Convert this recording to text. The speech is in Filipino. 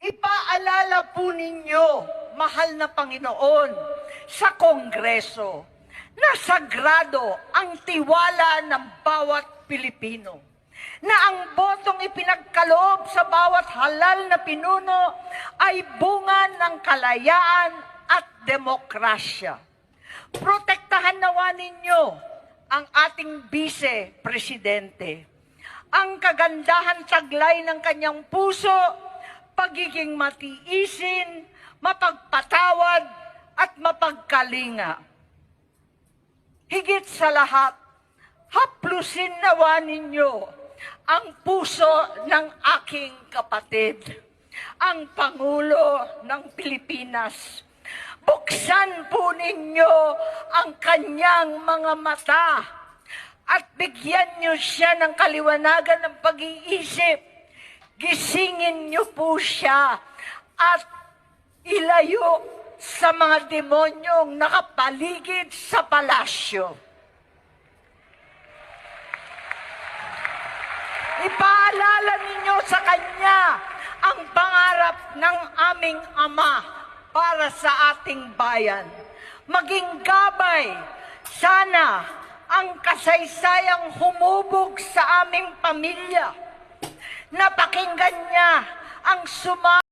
Ipaalala po ninyo, mahal na Panginoon, sa Kongreso na sagrado ang tiwala ng bawat Pilipino, na ang botong ipinagkaloob sa bawat halal na pinuno ay bunga ng kalayaan at demokrasya. Protektahan nawa ninyo ang ating Vice-Presidente. Ang kagandahan taglay ng kanyang puso, pagiging matiisin, mapagpatawad, at mapagkalinga. Higit sa lahat, haplusin nawa ninyo ang puso ng aking kapatid, ang Pangulo ng Pilipinas. Buksan po ninyo ang kanyang mga mata at bigyan niyo siya ng kaliwanagan ng pag-iisip. Gisingin niyo po siya at ilayo sa mga demonyong nakapaligid sa palasyo. Ipaalala ninyo sa kanya ang pangarap ng aming Ama para sa ating bayan. Maging gabay, sana ang kasaysayang humubog sa aming pamilya. Napakinggan niya ang